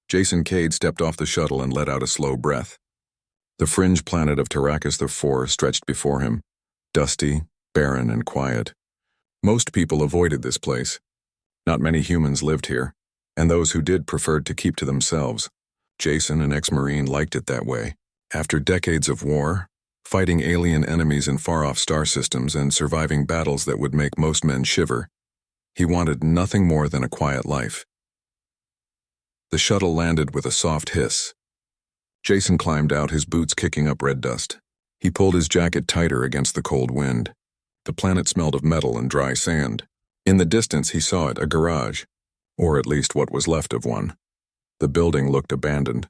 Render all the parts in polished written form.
Jason Cade stepped off the shuttle and let out a slow breath. The fringe planet of Tarakas IV stretched before him, dusty, barren, and quiet. Most people avoided this place. Not many humans lived here, and those who did preferred to keep to themselves. Jason, an ex-Marine, liked it that way. After decades of war, fighting alien enemies in far-off star systems and surviving battles that would make most men shiver, he wanted nothing more than a quiet life. The shuttle landed with a soft hiss. Jason climbed out, his boots kicking up red dust. He pulled his jacket tighter against the cold wind. The planet smelled of metal and dry sand. In the distance he saw it, a garage, or at least what was left of one. The building looked abandoned.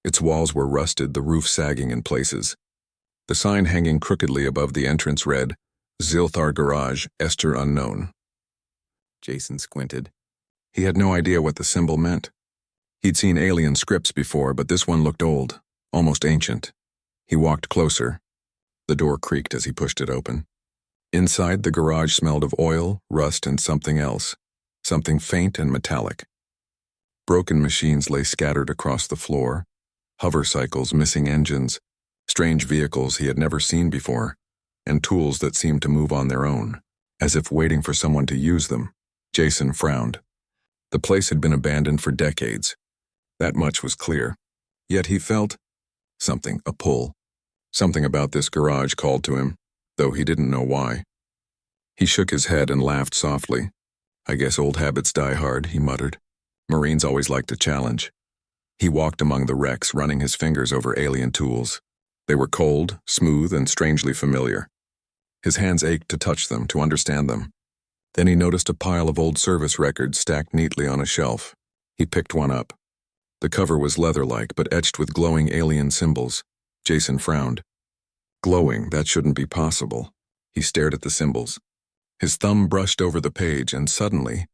Its walls were rusted, the roof sagging in places. The sign hanging crookedly above the entrance read, Zilthar Garage, Esther Unknown. Jason squinted. He had no idea what the symbol meant. He'd seen alien scripts before, but this one looked old, almost ancient. He walked closer. The door creaked as he pushed it open. Inside, the garage smelled of oil, rust, and something else, something faint and metallic. Broken machines lay scattered across the floor, hover cycles, missing engines, strange vehicles he had never seen before, and tools that seemed to move on their own, as if waiting for someone to use them. Jason frowned. The place had been abandoned for decades. That much was clear. Yet he felt something, a pull. Something about this garage called to him, though he didn't know why. He shook his head and laughed softly. I guess old habits die hard, he muttered. Marines always liked a challenge. He walked among the wrecks, running his fingers over alien tools. They were cold, smooth, and strangely familiar. His hands ached to touch them, to understand them. Then he noticed a pile of old service records stacked neatly on a shelf. He picked one up. The cover was leather-like, but etched with glowing alien symbols. Jason frowned. Glowing, that shouldn't be possible. He stared at the symbols. His thumb brushed over the page, and suddenly,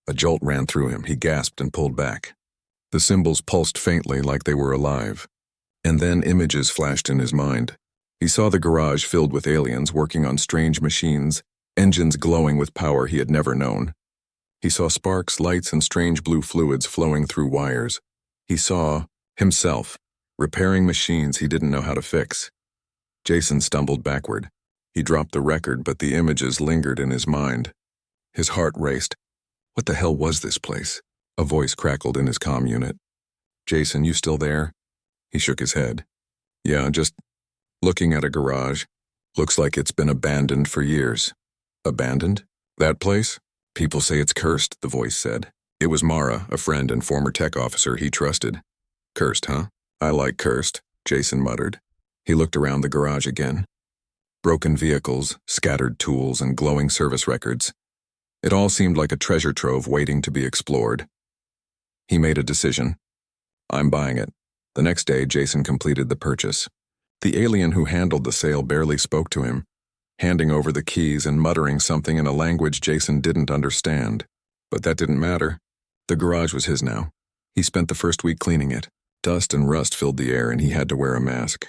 a jolt ran through him. He gasped and pulled back. The symbols pulsed faintly like they were alive. And then images flashed in his mind. He saw the garage filled with aliens working on strange machines, engines glowing with power he had never known. He saw sparks, lights, and strange blue fluids flowing through wires. He saw himself repairing machines he didn't know how to fix. Jason stumbled backward. He dropped the record, but the images lingered in his mind. His heart raced. What the hell was this place? A voice crackled in his comm unit. Jason, you still there? He shook his head. Yeah, just looking at a garage. Looks like it's been abandoned for years. Abandoned? That place? People say it's cursed, the voice said. It was Mara, a friend and former tech officer he trusted. Cursed, huh? I like cursed, Jason muttered. He looked around the garage again. Broken vehicles, scattered tools, and glowing service records. It all seemed like a treasure trove waiting to be explored. He made a decision. I'm buying it. The next day, Jason completed the purchase. The alien who handled the sale barely spoke to him, handing over the keys and muttering something in a language Jason didn't understand. But that didn't matter. The garage was his now. He spent the first week cleaning it. Dust and rust filled the air, and he had to wear a mask.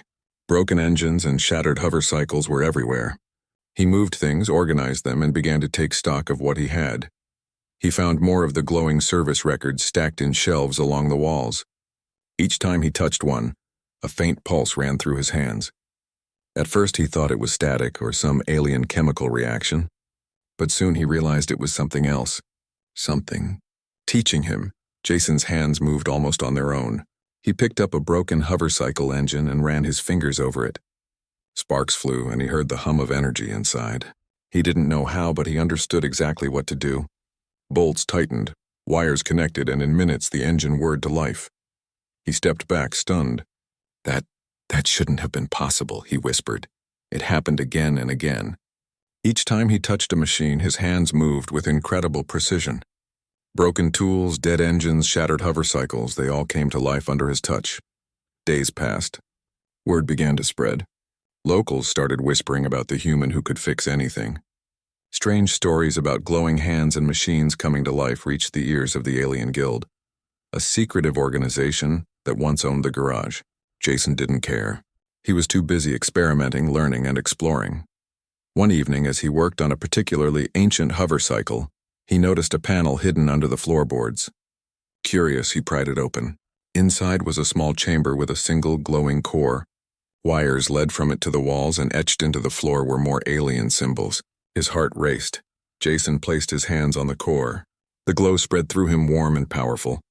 Broken engines and shattered hover cycles were everywhere. He moved things, organized them, and began to take stock of what he had. He found more of the glowing service records stacked in shelves along the walls. Each time he touched one, a faint pulse ran through his hands. At first he thought it was static or some alien chemical reaction, but soon he realized it was something else. Something teaching him. Jason's hands moved almost on their own. He picked up a broken hover cycle engine and ran his fingers over it. Sparks flew, and he heard the hum of energy inside. He didn't know how, but he understood exactly what to do. Bolts tightened, wires connected, and in minutes the engine whirred to life. He stepped back, stunned. That shouldn't have been possible, he whispered. It happened again and again. Each time he touched a machine, his hands moved with incredible precision. Broken tools, dead engines, shattered hover cycles, they all came to life under his touch. Days passed. Word began to spread. Locals started whispering about the human who could fix anything. Strange stories about glowing hands and machines coming to life reached the ears of the Alien Guild, a secretive organization that once owned the garage. Jason didn't care. He was too busy experimenting, learning, and exploring. One evening, as he worked on a particularly ancient hover cycle, he noticed a panel hidden under the floorboards. Curious, he pried it open. Inside was a small chamber with a single glowing core. Wires led from it to the walls, and etched into the floor were more alien symbols. His heart raced. Jason placed his hands on the core. The glow spread through him, warm and powerful.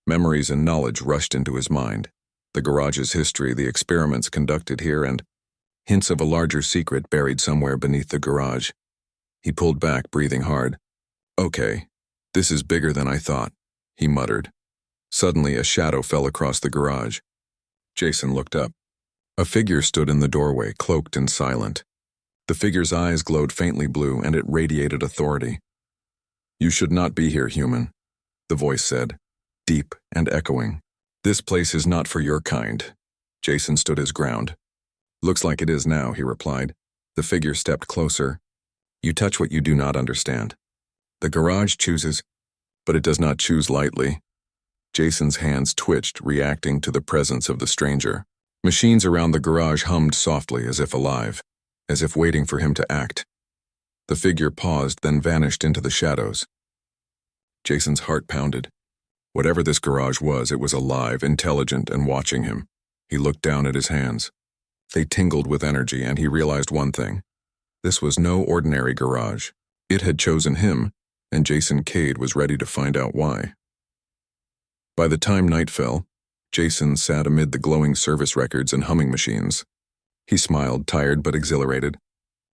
Memories and knowledge rushed into his mind. The garage's history, the experiments conducted here, and hints of a larger secret buried somewhere beneath the garage. He pulled back, breathing hard. "Okay, this is bigger than I thought," he muttered. Suddenly, a shadow fell across the garage. Jason looked up. A figure stood in the doorway, cloaked and silent. The figure's eyes glowed faintly blue, and it radiated authority. "You should not be here, human," the voice said, deep and echoing. "This place is not for your kind." Jason stood his ground. "Looks like it is now," he replied. The figure stepped closer. "You touch what you do not understand. The garage chooses, but it does not choose lightly." Jason's hands twitched, reacting to the presence of the stranger. Machines around the garage hummed softly, as if alive, as if waiting for him to act. The figure paused, then vanished into the shadows. Jason's heart pounded. Whatever this garage was, it was alive, intelligent, and watching him. He looked down at his hands. They tingled with energy, and he realized one thing. This was no ordinary garage. It had chosen him, and Jason Cade was ready to find out why. By the time night fell, Jason sat amid the glowing service records and humming machines. He smiled, tired but exhilarated.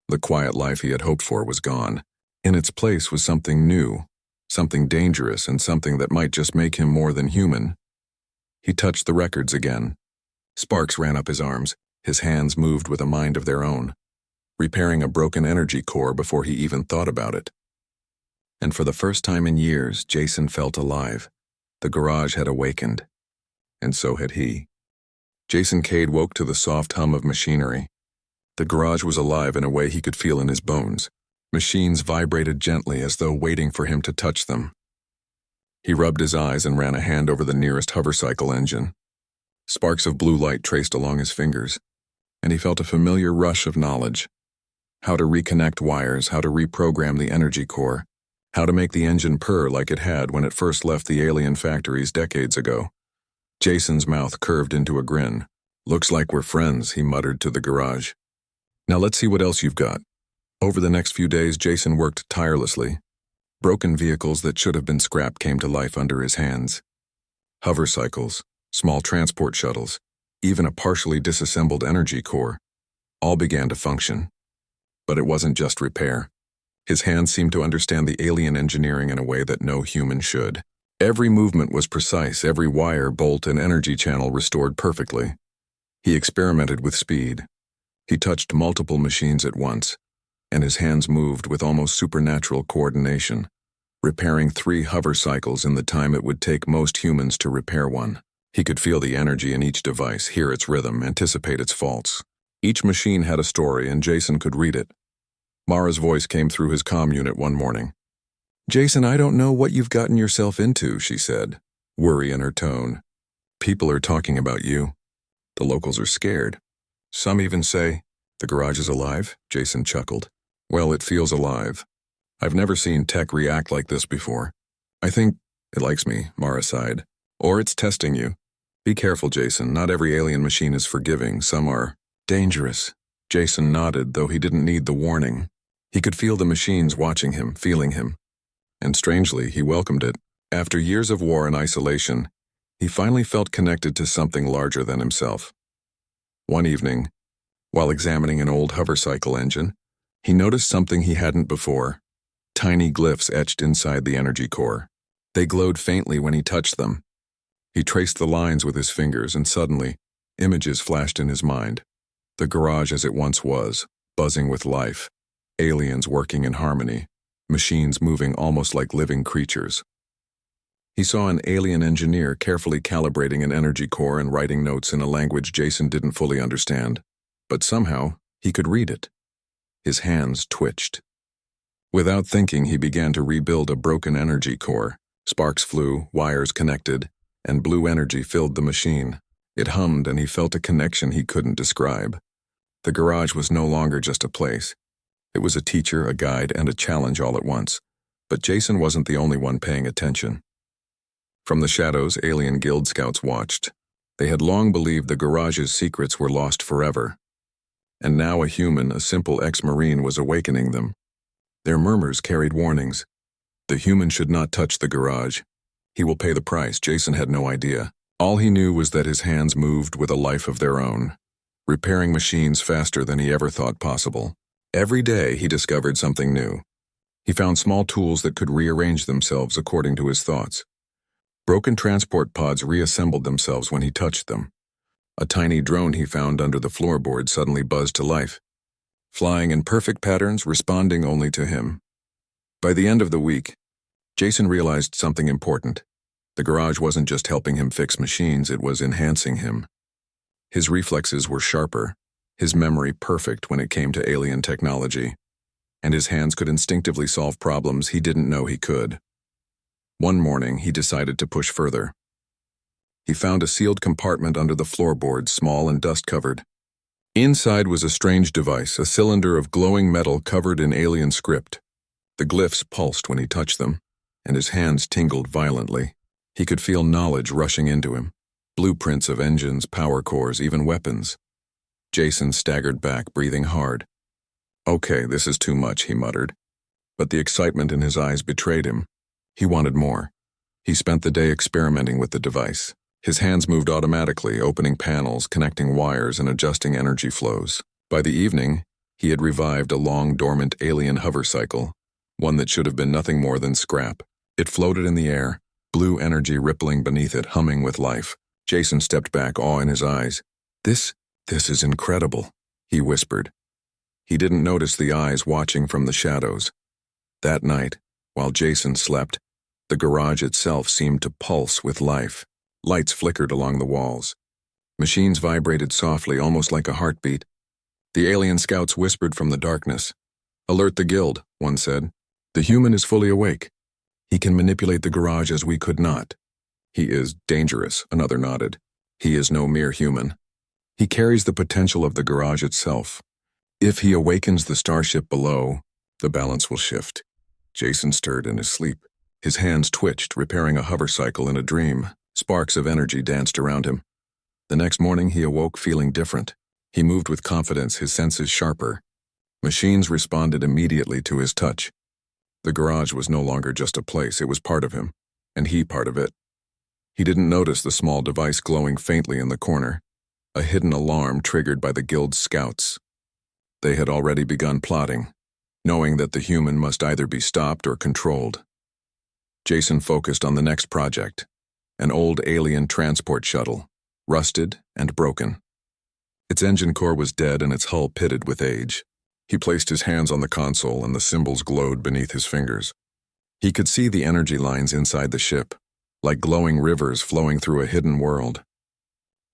The quiet life he had hoped for was gone. In its place was something new, something dangerous, and something that might just make him more than human. He touched the records again. Sparks ran up his arms. His hands moved with a mind of their own, repairing a broken energy core before he even thought about it. And for the first time in years, Jason felt alive. The garage had awakened, and so had he. Jason Cade woke to the soft hum of machinery. The garage was alive in a way he could feel in his bones. Machines vibrated gently, as though waiting for him to touch them. He rubbed his eyes and ran a hand over the nearest hovercycle engine. Sparks of blue light traced along his fingers, and he felt a familiar rush of knowledge. How to reconnect wires, how to reprogram the energy core, how to make the engine purr like it had when it first left the alien factories decades ago. Jason's mouth curved into a grin. "Looks like we're friends," he muttered to the garage. "Now let's see what else you've got." Over the next few days, Jason worked tirelessly. Broken vehicles that should have been scrapped came to life under his hands. Hovercycles, small transport shuttles, even a partially disassembled energy core, all began to function. But it wasn't just repair. His hands seemed to understand the alien engineering in a way that no human should. Every movement was precise, every wire, bolt, and energy channel restored perfectly. He experimented with speed. He touched multiple machines at once, and his hands moved with almost supernatural coordination, repairing 3 hovercycles in the time it would take most humans to repair one. He could feel the energy in each device, hear its rhythm, anticipate its faults. Each machine had a story, and Jason could read it. Mara's voice came through his comm unit one morning. "Jason, I don't know what you've gotten yourself into," she said, worry in her tone. "People are talking about you. The locals are scared. Some even say, 'The garage is alive?'" Jason chuckled. "Well, it feels alive. I've never seen tech react like this before. I think it likes me," Mara sighed. "Or it's testing you. Be careful, Jason. Not every alien machine is forgiving. Some are dangerous." Jason nodded, though he didn't need the warning. He could feel the machines watching him, feeling him. And strangely, he welcomed it. After years of war and isolation, he finally felt connected to something larger than himself. One evening, while examining an old hovercycle engine, he noticed something he hadn't before. Tiny glyphs etched inside the energy core. They glowed faintly when he touched them. He traced the lines with his fingers, and suddenly, images flashed in his mind. The garage as it once was, buzzing with life. Aliens working in harmony. Machines moving almost like living creatures. He saw an alien engineer carefully calibrating an energy core and writing notes in a language Jason didn't fully understand. But somehow, he could read it. His hands twitched. Without thinking, he began to rebuild a broken energy core. Sparks flew, wires connected, and blue energy filled the machine. It hummed, and he felt a connection he couldn't describe. The garage was no longer just a place. It was a teacher, a guide, and a challenge all at once. But Jason wasn't the only one paying attention. From the shadows, alien guild scouts watched. They had long believed the garage's secrets were lost forever. And now a human, a simple ex-marine, was awakening them. Their murmurs carried warnings. The human should not touch the garage. He will pay the price. Jason had no idea. All he knew was that his hands moved with a life of their own, repairing machines faster than he ever thought possible. Every day he discovered something new. He found small tools that could rearrange themselves according to his thoughts. Broken transport pods reassembled themselves when he touched them. A tiny drone he found under the floorboard suddenly buzzed to life, flying in perfect patterns, responding only to him. By the end of the week, Jason realized something important. The garage wasn't just helping him fix machines, it was enhancing him. His reflexes were sharper, his memory perfect when it came to alien technology, and his hands could instinctively solve problems he didn't know he could. One morning, he decided to push further. He found a sealed compartment under the floorboard, small and dust-covered. Inside was a strange device, a cylinder of glowing metal covered in alien script. The glyphs pulsed when he touched them, and his hands tingled violently. He could feel knowledge rushing into him, blueprints of engines, power cores, even weapons. Jason staggered back, breathing hard. "Okay, this is too much," he muttered. But the excitement in his eyes betrayed him. He wanted more. He spent the day experimenting with the device. His hands moved automatically, opening panels, connecting wires, and adjusting energy flows. By the evening, he had revived a long, dormant alien hover cycle, one that should have been nothing more than scrap. It floated in the air, blue energy rippling beneath it, humming with life. Jason stepped back, awe in his eyes. This is incredible," he whispered. He didn't notice the eyes watching from the shadows. That night, while Jason slept, the garage itself seemed to pulse with life. Lights flickered along the walls. Machines vibrated softly, almost like a heartbeat. The alien scouts whispered from the darkness. "Alert the guild," one said. "The human is fully awake. He can manipulate the garage as we could not." "He is dangerous," another nodded. "He is no mere human. He carries the potential of the garage itself. If he awakens the starship below, the balance will shift." Jason stirred in his sleep. His hands twitched, repairing a hover cycle in a dream. Sparks of energy danced around him. The next morning he awoke feeling different. He moved with confidence, his senses sharper. Machines responded immediately to his touch. The garage was no longer just a place, it was part of him, and he part of it. He didn't notice the small device glowing faintly in the corner, a hidden alarm triggered by the guild's scouts. They had already begun plotting, knowing that the human must either be stopped or controlled. Jason focused on the next project, an old alien transport shuttle, rusted and broken. Its engine core was dead and its hull pitted with age. He placed his hands on the console and the symbols glowed beneath his fingers. He could see the energy lines inside the ship, like glowing rivers flowing through a hidden world.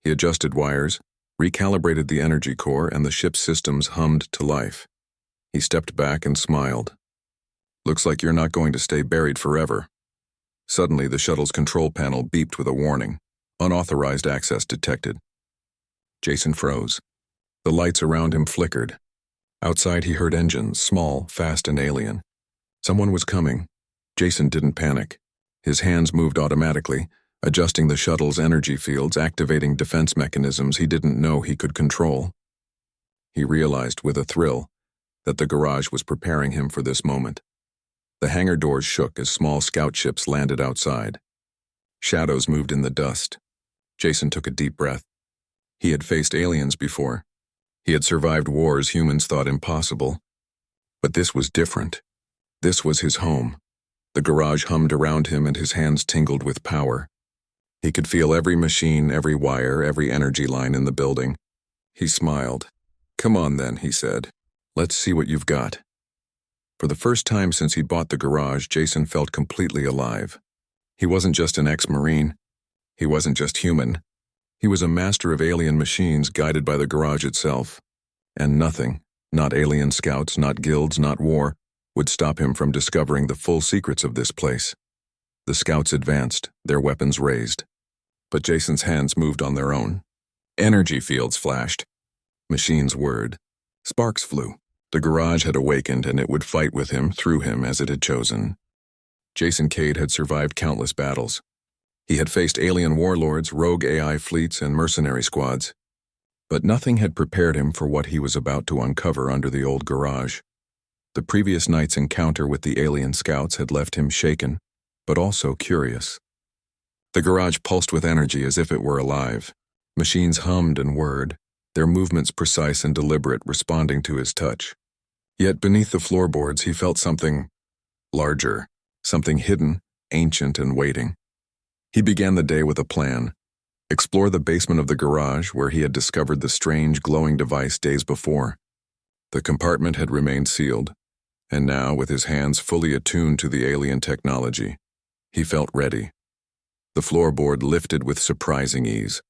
He adjusted wires, recalibrated the energy core, and the ship's systems hummed to life. He stepped back and smiled. "Looks like you're not going to stay buried forever." Suddenly, the shuttle's control panel beeped with a warning. Unauthorized access detected. Jason froze. The lights around him flickered. Outside, he heard engines, small, fast, and alien. Someone was coming. Jason didn't panic. His hands moved automatically, adjusting the shuttle's energy fields, activating defense mechanisms he didn't know he could control. He realized with a thrill that the garage was preparing him for this moment. The hangar doors shook as small scout ships landed outside. Shadows moved in the dust. Jason took a deep breath. He had faced aliens before. He had survived wars humans thought impossible. But this was different. This was his home. The garage hummed around him and his hands tingled with power. He could feel every machine, every wire, every energy line in the building. He smiled. "Come on then," he said. "Let's see what you've got." For the first time since he bought the garage, Jason felt completely alive. He wasn't just an ex-Marine. He wasn't just human. He was a master of alien machines guided by the garage itself. And nothing, not alien scouts, not guilds, not war, would stop him from discovering the full secrets of this place. The scouts advanced, their weapons raised. But Jason's hands moved on their own. Energy fields flashed. Machines whirred. Sparks flew. The garage had awakened and it would fight with him, through him, as it had chosen. Jason Cade had survived countless battles. He had faced alien warlords, rogue AI fleets, and mercenary squads. But nothing had prepared him for what he was about to uncover under the old garage. The previous night's encounter with the alien scouts had left him shaken, but also curious. The garage pulsed with energy as if it were alive. Machines hummed and whirred, their movements precise and deliberate, responding to his touch. Yet beneath the floorboards he felt something larger, something hidden, ancient, and waiting. He began the day with a plan: explore the basement of the garage where he had discovered the strange glowing device days before. The compartment had remained sealed, and now, with his hands fully attuned to the alien technology, he felt ready. The floorboard lifted with surprising ease.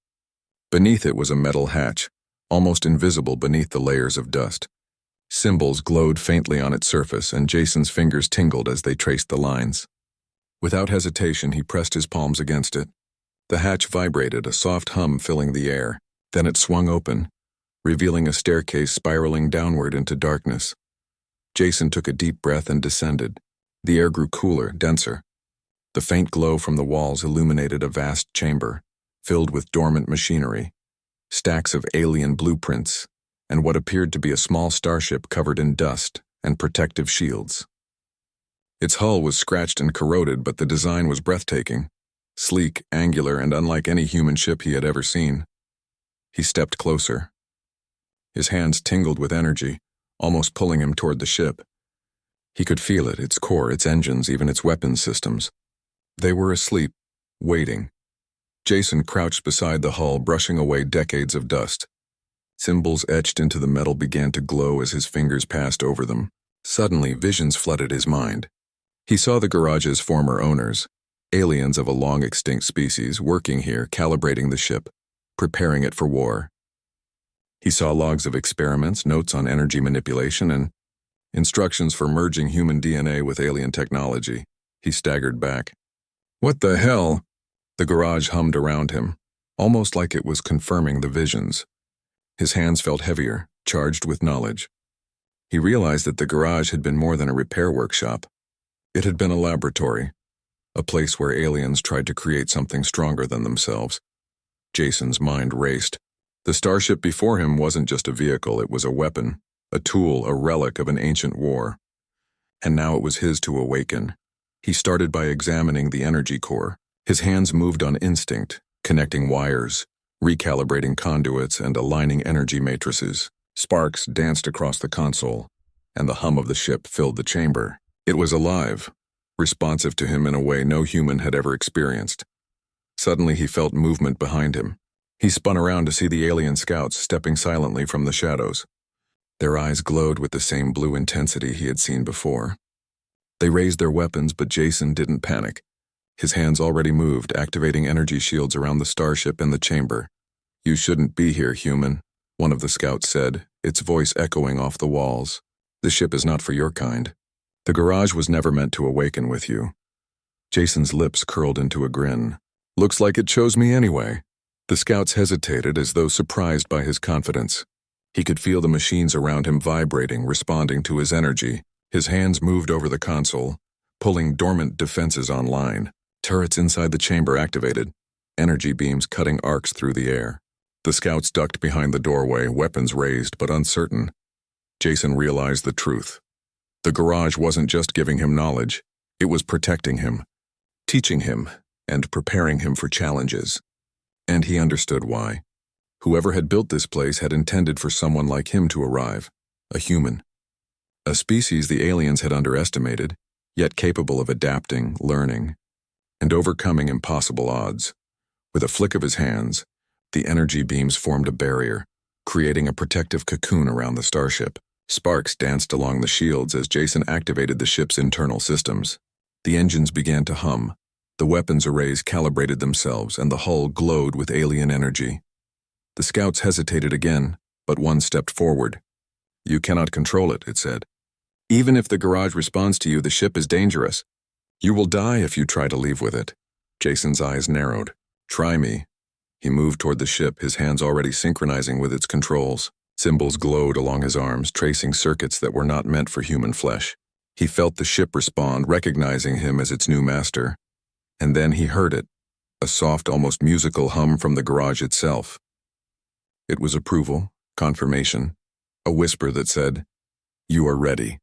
Beneath it was a metal hatch, almost invisible beneath the layers of dust. Symbols glowed faintly on its surface, and Jason's fingers tingled as they traced the lines. Without hesitation, he pressed his palms against it. The hatch vibrated, a soft hum filling the air. Then it swung open, revealing a staircase spiraling downward into darkness. Jason took a deep breath and descended. The air grew cooler, denser. The faint glow from the walls illuminated a vast chamber, filled with dormant machinery, stacks of alien blueprints, and what appeared to be a small starship covered in dust and protective shields. Its hull was scratched and corroded, but the design was breathtaking, sleek, angular, and unlike any human ship he had ever seen. He stepped closer. His hands tingled with energy, almost pulling him toward the ship. He could feel it, its core, its engines, even its weapons systems. They were asleep, waiting. Jason crouched beside the hull, brushing away decades of dust. Symbols etched into the metal began to glow as his fingers passed over them. Suddenly, visions flooded his mind. He saw the garage's former owners, aliens of a long-extinct species, working here, calibrating the ship, preparing it for war. He saw logs of experiments, notes on energy manipulation, and instructions for merging human DNA with alien technology. He staggered back. "What the hell?" The garage hummed around him, almost like it was confirming the visions. His hands felt heavier, charged with knowledge. He realized that the garage had been more than a repair workshop. It had been a laboratory, a place where aliens tried to create something stronger than themselves. Jason's mind raced. The starship before him wasn't just a vehicle, it was a weapon, a tool, a relic of an ancient war. And now it was his to awaken. He started by examining the energy core. His hands moved on instinct, connecting wires, recalibrating conduits, and aligning energy matrices. Sparks danced across the console, and the hum of the ship filled the chamber. It was alive, responsive to him in a way no human had ever experienced. Suddenly he felt movement behind him. He spun around to see the alien scouts stepping silently from the shadows. Their eyes glowed with the same blue intensity he had seen before. They raised their weapons, but Jason didn't panic. His hands already moved, activating energy shields around the starship and the chamber. "You shouldn't be here, human," one of the scouts said, its voice echoing off the walls. "The ship is not for your kind. The garage was never meant to awaken with you." Jason's lips curled into a grin. "Looks like it chose me anyway." The scouts hesitated as though surprised by his confidence. He could feel the machines around him vibrating, responding to his energy. His hands moved over the console, pulling dormant defenses online. Turrets inside the chamber activated, energy beams cutting arcs through the air. The scouts ducked behind the doorway, weapons raised but uncertain. Jason realized the truth. The garage wasn't just giving him knowledge, it was protecting him, teaching him, and preparing him for challenges. And he understood why. Whoever had built this place had intended for someone like him to arrive, a human. A species the aliens had underestimated, yet capable of adapting, learning, and overcoming impossible odds. With a flick of his hands, the energy beams formed a barrier, creating a protective cocoon around the starship. Sparks danced along the shields as Jason activated the ship's internal systems. The engines began to hum, the weapons arrays calibrated themselves, and the hull glowed with alien energy. The scouts hesitated again, but one stepped forward. "You cannot control it," it said. "Even if the garage responds to you, the ship is dangerous. You will die if you try to leave with it." Jason's eyes narrowed. "Try me." He moved toward the ship, his hands already synchronizing with its controls. Symbols glowed along his arms, tracing circuits that were not meant for human flesh. He felt the ship respond, recognizing him as its new master. And then he heard it, a soft, almost musical hum from the garage itself. It was approval, confirmation, a whisper that said, "You are ready."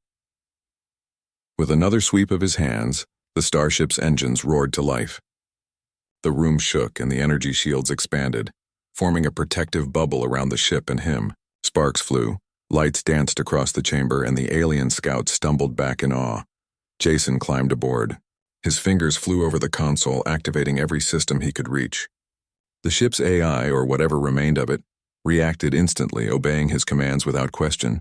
With another sweep of his hands, the starship's engines roared to life. The room shook and the energy shields expanded, forming a protective bubble around the ship and him. Sparks flew, lights danced across the chamber, and the alien scouts stumbled back in awe. Jason climbed aboard. His fingers flew over the console, activating every system he could reach. The ship's AI, or whatever remained of it, reacted instantly, obeying his commands without question.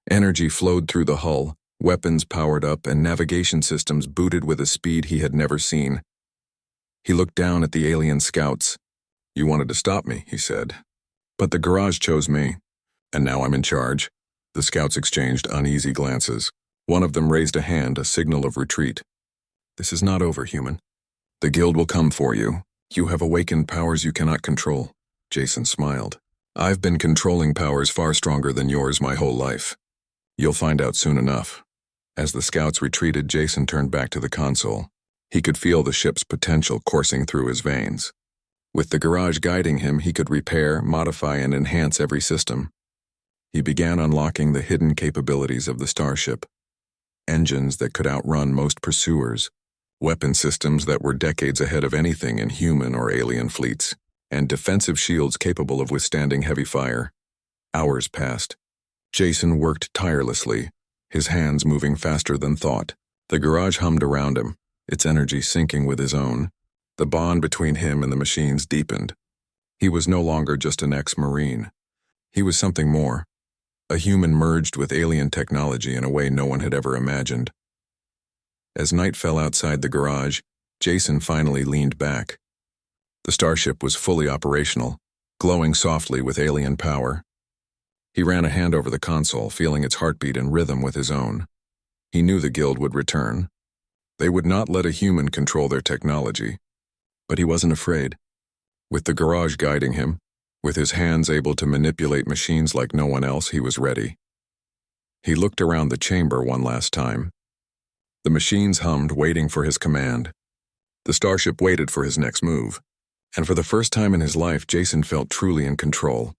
Energy flowed through the hull, weapons powered up, and navigation systems booted with a speed he had never seen. He looked down at the alien scouts. "You wanted to stop me," he said. "But the garage chose me, and now I'm in charge." The scouts exchanged uneasy glances. One of them raised a hand, a signal of retreat. "This is not over, human. The guild will come for you. You have awakened powers you cannot control." Jason smiled. "I've been controlling powers far stronger than yours my whole life. You'll find out soon enough." As the scouts retreated, Jason turned back to the console. He could feel the ship's potential coursing through his veins. With the garage guiding him, he could repair, modify, and enhance every system. He began unlocking the hidden capabilities of the starship. Engines that could outrun most pursuers, weapon systems that were decades ahead of anything in human or alien fleets, and defensive shields capable of withstanding heavy fire. Hours passed. Jason worked tirelessly, his hands moving faster than thought. The garage hummed around him, its energy syncing with his own. The bond between him and the machines deepened. He was no longer just an ex-Marine. He was something more, a human merged with alien technology in a way no one had ever imagined. As night fell outside the garage, Jason finally leaned back. The starship was fully operational, glowing softly with alien power. He ran a hand over the console, feeling its heartbeat in rhythm with his own. He knew the guild would return. They would not let a human control their technology. But he wasn't afraid. With the garage guiding him, with his hands able to manipulate machines like no one else, he was ready. He looked around the chamber one last time. The machines hummed, waiting for his command. The starship waited for his next move. And for the first time in his life, Jason felt truly in control.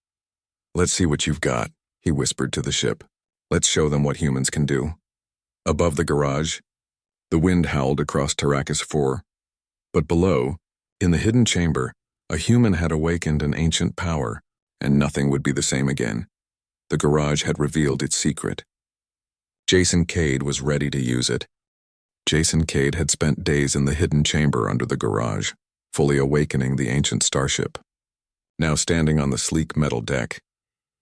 "Let's see what you've got," he whispered to the ship. "Let's show them what humans can do." Above the garage, the wind howled across Arrakis 4. But below, in the hidden chamber, a human had awakened an ancient power, and nothing would be the same again. The garage had revealed its secret. Jason Cade was ready to use it. Jason Cade had spent days in the hidden chamber under the garage, fully awakening the ancient starship. Now standing on the sleek metal deck,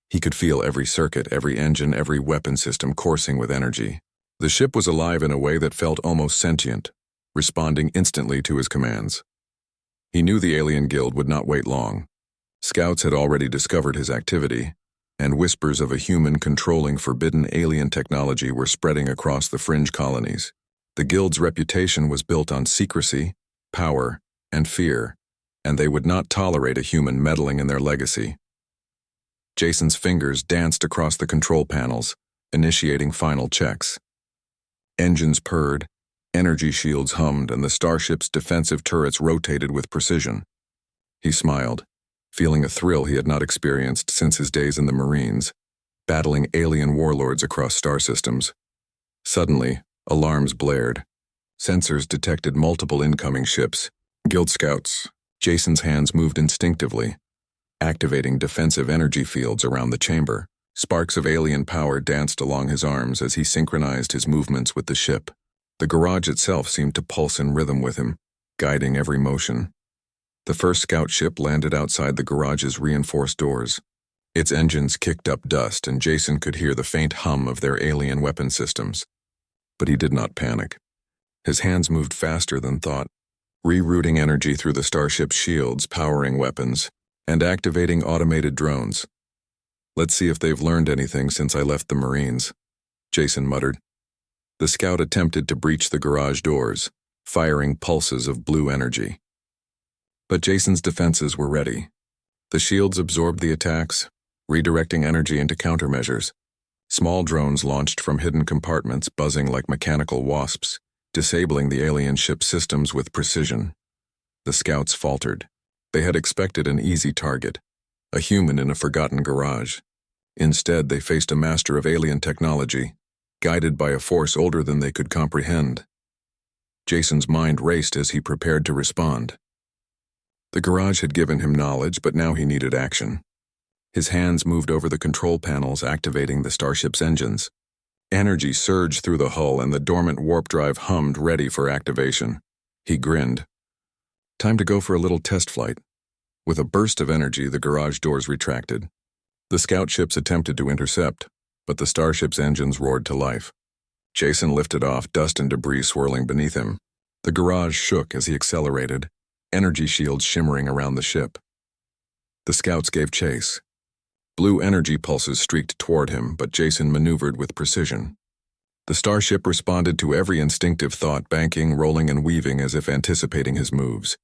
he could feel every circuit, every engine, every weapon system coursing with energy. The ship was alive in a way that felt almost sentient, responding instantly to his commands. He knew the alien guild would not wait long. Scouts had already discovered his activity, and whispers of a human controlling forbidden alien technology were spreading across the fringe colonies. The guild's reputation was built on secrecy, power, and fear, and they would not tolerate a human meddling in their legacy. Jason's fingers danced across the control panels, initiating final checks. Engines purred, energy shields hummed, and the starship's defensive turrets rotated with precision. He smiled, feeling a thrill he had not experienced since his days in the Marines, battling alien warlords across star systems. Suddenly, alarms blared. Sensors detected multiple incoming ships. Guild scouts. Jason's hands moved instinctively, activating defensive energy fields around the chamber. Sparks of alien power danced along his arms as he synchronized his movements with the ship. The garage itself seemed to pulse in rhythm with him, guiding every motion. The first scout ship landed outside the garage's reinforced doors. Its engines kicked up dust, and Jason could hear the faint hum of their alien weapon systems. But he did not panic. His hands moved faster than thought, rerouting energy through the starship's shields, powering weapons, and activating automated drones. "Let's see if they've learned anything since I left the Marines," Jason muttered. The scout attempted to breach the garage doors, firing pulses of blue energy. But Jason's defenses were ready. The shields absorbed the attacks, redirecting energy into countermeasures. Small drones launched from hidden compartments, buzzing like mechanical wasps, disabling the alien ship's systems with precision. The scouts faltered. They had expected an easy target, a human in a forgotten garage. Instead, they faced a master of alien technology, guided by a force older than they could comprehend. Jason's mind raced as he prepared to respond. The garage had given him knowledge, but now he needed action. His hands moved over the control panels, activating the starship's engines. Energy surged through the hull and the dormant warp drive hummed, ready for activation. He grinned. Time to go for a little test flight. With a burst of energy, the garage doors retracted. The scout ships attempted to intercept, but the starship's engines roared to life. Jason lifted off, dust and debris swirling beneath him. The garage shook as he accelerated, energy shields shimmering around the ship. The scouts gave chase. Blue energy pulses streaked toward him, but Jason maneuvered with precision. The starship responded to every instinctive thought, banking, rolling, and weaving as if anticipating his moves.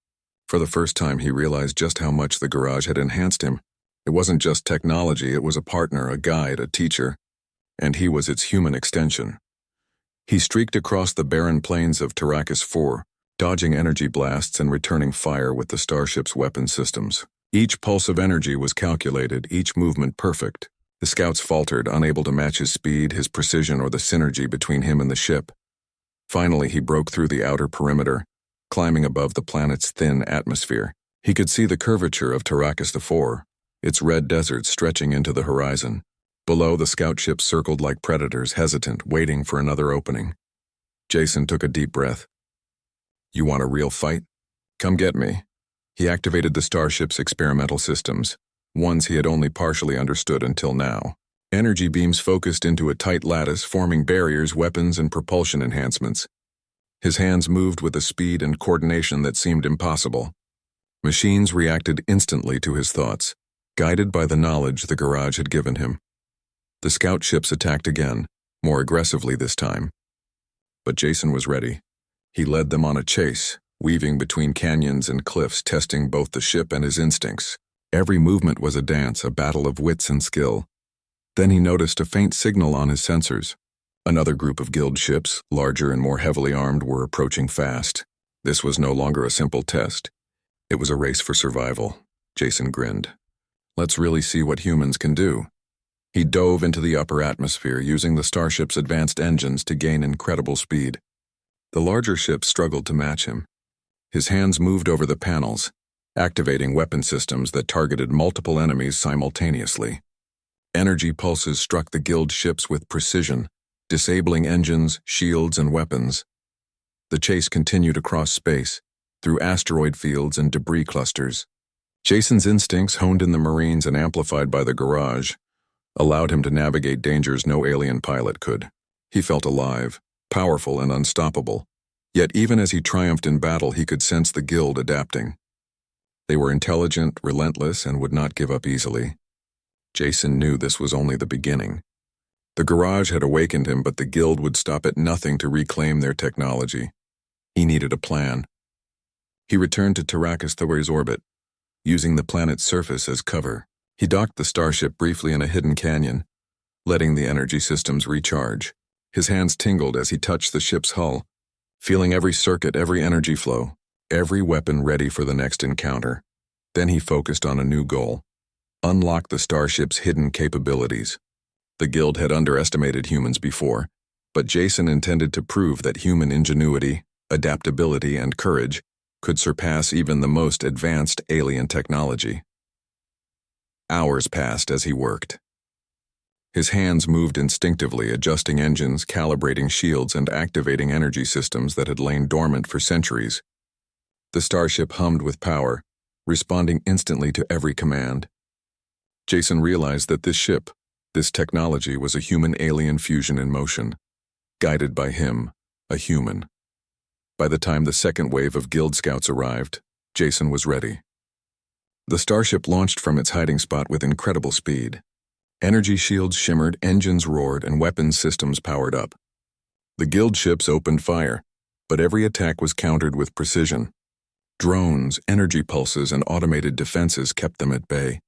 For the first time, he realized just how much the garage had enhanced him. It wasn't just technology, it was a partner, a guide, a teacher, and he was its human extension. He streaked across the barren plains of Arrakis 4, dodging energy blasts and returning fire with the starship's weapon systems. Each pulse of energy was calculated, each movement perfect. The scouts faltered, unable to match his speed, his precision, or the synergy between him and the ship. Finally, he broke through the outer perimeter, climbing above the planet's thin atmosphere. He could see the curvature of Arrakis 4, its red desert stretching into the horizon. Below, the scout ships circled like predators, hesitant, waiting for another opening. Jason took a deep breath. You want a real fight? Come get me. He activated the starship's experimental systems, ones he had only partially understood until now. Energy beams focused into a tight lattice, forming barriers, weapons, and propulsion enhancements. His hands moved with a speed and coordination that seemed impossible. Machines reacted instantly to his thoughts, guided by the knowledge the garage had given him. The scout ships attacked again, more aggressively this time. But Jason was ready. He led them on a chase, weaving between canyons and cliffs, testing both the ship and his instincts. Every movement was a dance, a battle of wits and skill. Then he noticed a faint signal on his sensors. Another group of guild ships, larger and more heavily armed, were approaching fast. This was no longer a simple test. It was a race for survival. Jason grinned. Let's really see what humans can do. He dove into the upper atmosphere, using the starship's advanced engines to gain incredible speed. The larger ships struggled to match him. His hands moved over the panels, activating weapon systems that targeted multiple enemies simultaneously. Energy pulses struck the guild ships with precision, disabling engines, shields, and weapons. The chase continued across space, through asteroid fields and debris clusters. Jason's instincts, honed in the Marines and amplified by the garage, allowed him to navigate dangers no alien pilot could. He felt alive, powerful, and unstoppable. Yet even as he triumphed in battle, he could sense the guild adapting. They were intelligent, relentless, and would not give up easily. Jason knew this was only the beginning. The garage had awakened him, but the guild would stop at nothing to reclaim their technology. He needed a plan. He returned to Arrakis 4's orbit, using the planet's surface as cover. He docked the starship briefly in a hidden canyon, letting the energy systems recharge. His hands tingled as he touched the ship's hull, feeling every circuit, every energy flow, every weapon ready for the next encounter. Then he focused on a new goal: unlock the starship's hidden capabilities. The guild had underestimated humans before, but Jason intended to prove that human ingenuity, adaptability, and courage could surpass even the most advanced alien technology. Hours passed as he worked. His hands moved instinctively, adjusting engines, calibrating shields, and activating energy systems that had lain dormant for centuries. The starship hummed with power, responding instantly to every command. Jason realized that this ship, this technology, was a human-alien fusion in motion, guided by him, a human. By the time the second wave of guild scouts arrived, Jason was ready. The starship launched from its hiding spot with incredible speed. Energy shields shimmered, engines roared, and weapons systems powered up. The guild ships opened fire, but every attack was countered with precision. Drones, energy pulses, and automated defenses kept them at bay.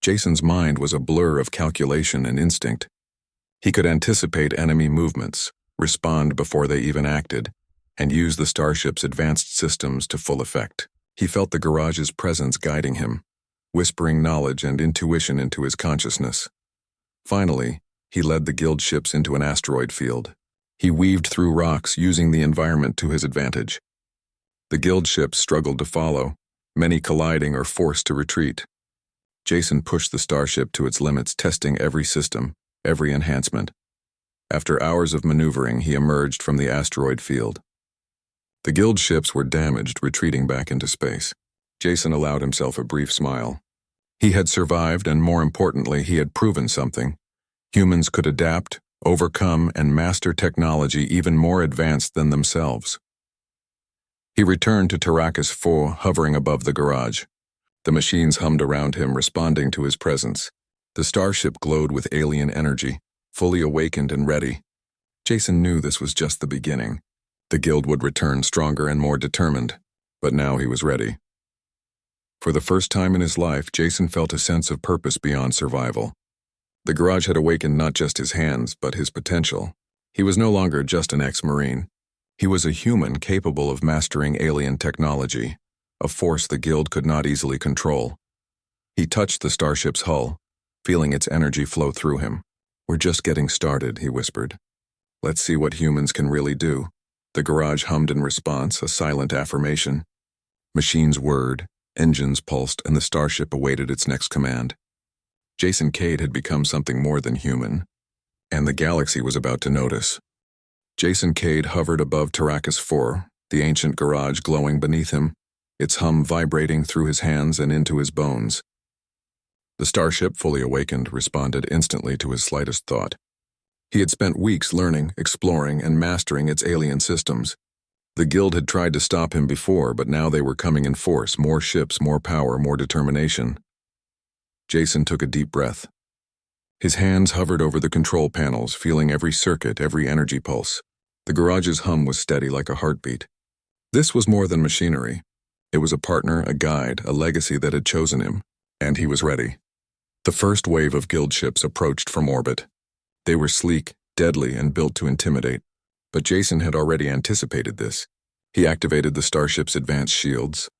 Jason's mind was a blur of calculation and instinct. He could anticipate enemy movements, respond before they even acted, and use the starship's advanced systems to full effect. He felt the garage's presence guiding him, whispering knowledge and intuition into his consciousness. Finally, he led the guild ships into an asteroid field. He weaved through rocks, using the environment to his advantage. The guild ships struggled to follow, many colliding or forced to retreat. Jason pushed the starship to its limits, testing every system, every enhancement. After hours of maneuvering, he emerged from the asteroid field. The guild ships were damaged, retreating back into space. Jason allowed himself a brief smile. He had survived, and more importantly, he had proven something. Humans could adapt, overcome, and master technology even more advanced than themselves. He returned to Arrakis 4, hovering above the garage. The machines hummed around him, responding to his presence. The starship glowed with alien energy, fully awakened and ready. Jason knew this was just the beginning. The guild would return stronger and more determined, but now he was ready. For the first time in his life, Jason felt a sense of purpose beyond survival. The garage had awakened not just his hands, but his potential. He was no longer just an ex-Marine. He was a human capable of mastering alien technology, a force the guild could not easily control. He touched the starship's hull, feeling its energy flow through him. "We're just getting started," he whispered. "Let's see what humans can really do." The garage hummed in response, a silent affirmation. Machines whirred, engines pulsed, and the starship awaited its next command. Jason Cade had become something more than human, and the galaxy was about to notice. Jason Cade hovered above Arrakis 4, the ancient garage glowing beneath him, its hum vibrating through his hands and into his bones. The starship, fully awakened, responded instantly to his slightest thought. He had spent weeks learning, exploring, and mastering its alien systems. The guild had tried to stop him before, but now they were coming in force, more ships, more power, more determination. Jason took a deep breath. His hands hovered over the control panels, feeling every circuit, every energy pulse. The garage's hum was steady like a heartbeat. This was more than machinery. It was a partner, a guide, a legacy that had chosen him, and he was ready. The first wave of guild ships approached from orbit. They were sleek, deadly, and built to intimidate. But Jason had already anticipated this. He activated the starship's advanced shields,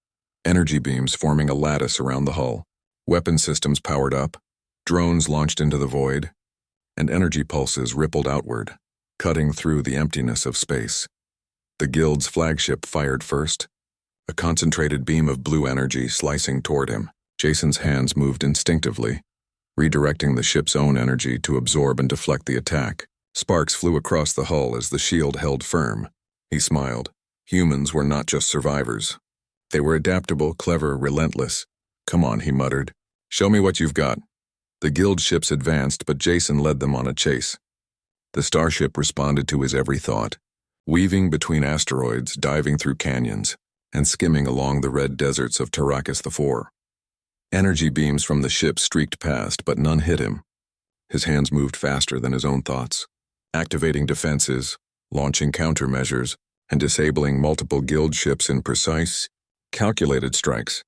energy beams forming a lattice around the hull, weapon systems powered up, drones launched into the void, and energy pulses rippled outward, cutting through the emptiness of space. The guild's flagship fired first, a concentrated beam of blue energy slicing toward him. Jason's hands moved instinctively, redirecting the ship's own energy to absorb and deflect the attack. Sparks flew across the hull as the shield held firm. He smiled. Humans were not just survivors. They were adaptable, clever, relentless. "Come on," he muttered. "Show me what you've got." The guild ships advanced, but Jason led them on a chase. The starship responded to his every thought, weaving between asteroids, diving through canyons, and skimming along the red deserts of Arrakis 4. Energy beams from the ship streaked past, but none hit him. His hands moved faster than his own thoughts, activating defenses, launching countermeasures, and disabling multiple guild ships in precise, calculated strikes.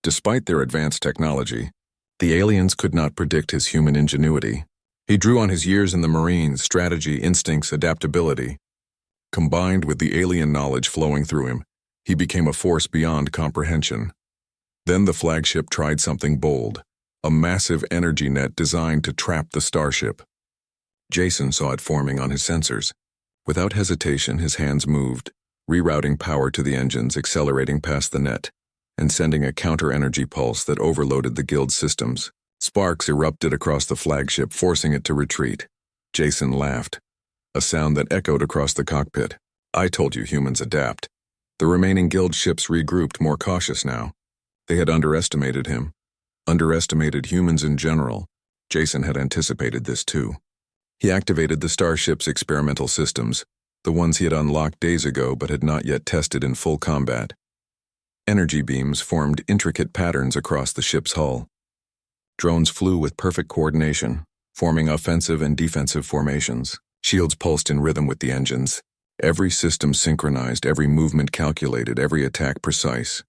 Despite their advanced technology, the aliens could not predict his human ingenuity. He drew on his years in the Marines, strategy, instincts, adaptability. Combined with the alien knowledge flowing through him, he became a force beyond comprehension. Then the flagship tried something bold, a massive energy net designed to trap the starship. Jason saw it forming on his sensors. Without hesitation, his hands moved, rerouting power to the engines, accelerating past the net, and sending a counter-energy pulse that overloaded the guild's systems. Sparks erupted across the flagship, forcing it to retreat. Jason laughed, a sound that echoed across the cockpit. "I told you humans adapt." The remaining guild ships regrouped, more cautious now. They had underestimated him, underestimated humans in general. Jason had anticipated this too. He activated the starship's experimental systems, the ones he had unlocked days ago but had not yet tested in full combat. Energy beams formed intricate patterns across the ship's hull. Drones flew with perfect coordination, forming offensive and defensive formations. Shields pulsed in rhythm with the engines. Every system synchronized, every movement calculated, every attack precise.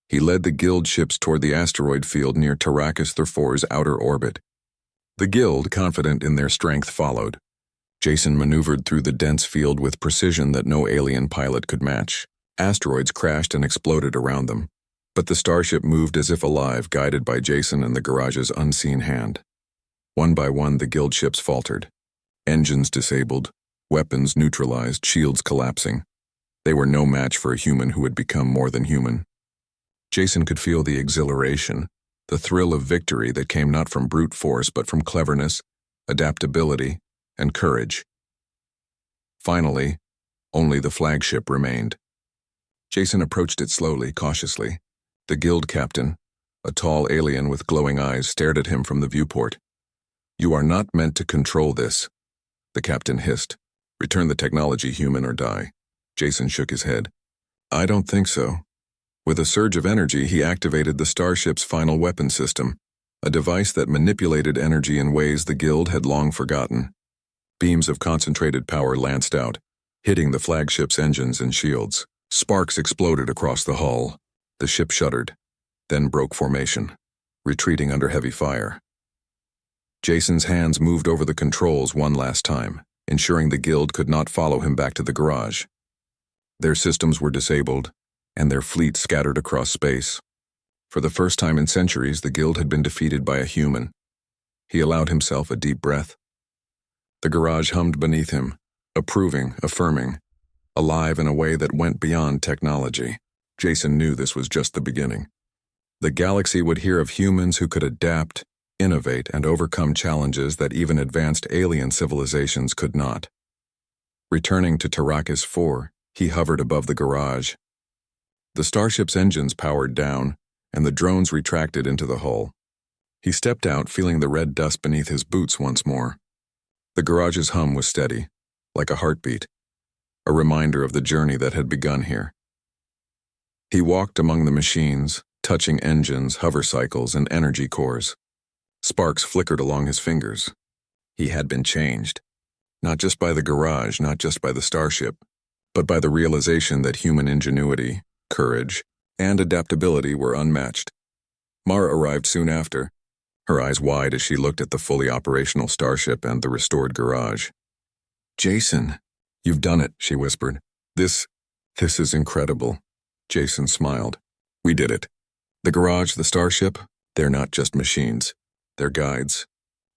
He led the guild ships toward the asteroid field near Arrakis 4's outer orbit. The guild, confident in their strength, followed. Jason maneuvered through the dense field with precision that no alien pilot could match. Asteroids crashed and exploded around them, But the starship moved as if alive, guided by Jason and the garage's unseen hand. One by one, the guild ships faltered. Engines disabled, weapons neutralized, shields collapsing. They were no match for a human who had become more than human. Jason could feel the exhilaration, the thrill of victory that came not from brute force but from cleverness, adaptability, and courage. Finally, only the flagship remained. Jason approached it slowly, cautiously. The guild captain, a tall alien with glowing eyes, stared at him from the viewport. "You are not meant to control this," the captain hissed. "Return the technology, human, or die." Jason shook his head. "I don't think so." With a surge of energy, he activated the starship's final weapon system, a device that manipulated energy in ways the guild had long forgotten. Beams of concentrated power lanced out, hitting the flagship's engines and shields. Sparks exploded across the hull. The ship shuddered, then broke formation, retreating under heavy fire. Jason's hands moved over the controls one last time, ensuring the guild could not follow him back to the garage. Their systems were disabled, and their fleet scattered across space. For the first time in centuries, the guild had been defeated by a human. He allowed himself a deep breath. The garage hummed beneath him, approving, affirming, alive in a way that went beyond technology. Jason knew this was just the beginning. The galaxy would hear of humans who could adapt, innovate, and overcome challenges that even advanced alien civilizations could not. Returning to Arrakis 4, he hovered above the garage. The starship's engines powered down, and the drones retracted into the hull. He stepped out, feeling the red dust beneath his boots once more. The garage's hum was steady, like a heartbeat, a reminder of the journey that had begun here. He walked among the machines, touching engines, hover cycles, and energy cores. Sparks flickered along his fingers. He had been changed, not just by the garage, not just by the starship, but by the realization that human ingenuity, courage, and adaptability were unmatched. Mara arrived soon after, her eyes wide as she looked at the fully operational starship and the restored garage. "Jason, you've done it," she whispered. This is incredible." Jason smiled. "We did it. The garage, the starship, they're not just machines. They're guides.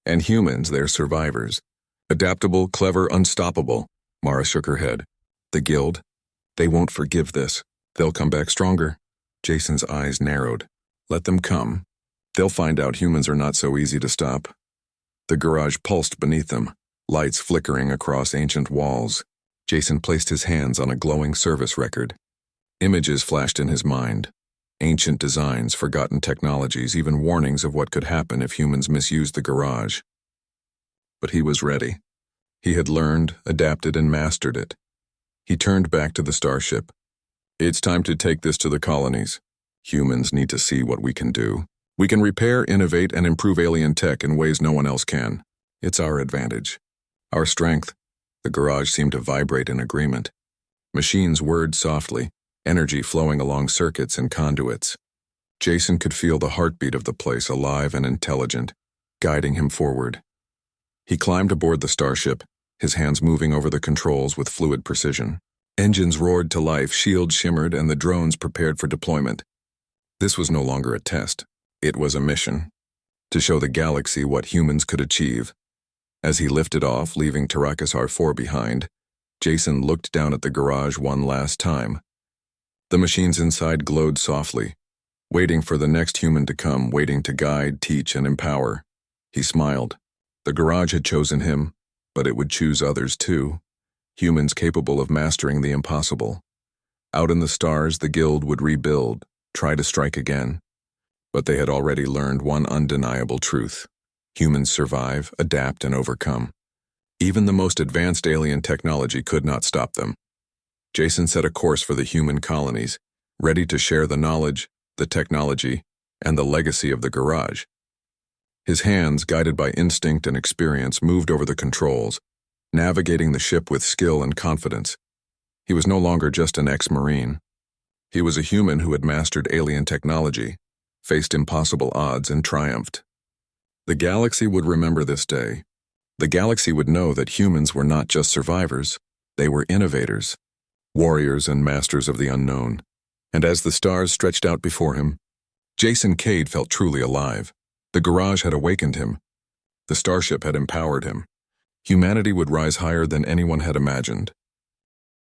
And humans, they're survivors. Adaptable, clever, unstoppable." Mara shook her head. "The guild? They won't forgive this. They'll come back stronger." Jason's eyes narrowed. "Let them come. They'll find out humans are not so easy to stop." The garage pulsed beneath them, lights flickering across ancient walls. Jason placed his hands on a glowing service record. Images flashed in his mind. Ancient designs, forgotten technologies, even warnings of what could happen if humans misused the garage. But he was ready. He had learned, adapted, and mastered it. He turned back to the starship. "It's time to take this to the colonies. Humans need to see what we can do. We can repair, innovate, and improve alien tech in ways no one else can. It's our advantage. Our strength." The garage seemed to vibrate in agreement. Machines whirred softly, energy flowing along circuits and conduits. Jason could feel the heartbeat of the place, alive and intelligent, guiding him forward. He climbed aboard the starship, his hands moving over the controls with fluid precision. Engines roared to life, shields shimmered, and the drones prepared for deployment. This was no longer a test. It was a mission, to show the galaxy what humans could achieve. As he lifted off, leaving Arrakis 4 behind, Jason looked down at the garage one last time. The machines inside glowed softly, waiting for the next human to come, waiting to guide, teach, and empower. He smiled. The garage had chosen him, but it would choose others too, humans capable of mastering the impossible. Out in the stars, the guild would rebuild, try to strike again. But they had already learned one undeniable truth. Humans survive, adapt, and overcome. Even the most advanced alien technology could not stop them. Jason set a course for the human colonies, ready to share the knowledge, the technology, and the legacy of the garage. His hands, guided by instinct and experience, moved over the controls, navigating the ship with skill and confidence. He was no longer just an ex-Marine. He was a human who had mastered alien technology, faced impossible odds, and triumphed. The galaxy would remember this day. The galaxy would know that humans were not just survivors, they were innovators, warriors and masters of the unknown. And as the stars stretched out before him, Jason Cade felt truly alive. The garage had awakened him. The starship had empowered him. Humanity would rise higher than anyone had imagined.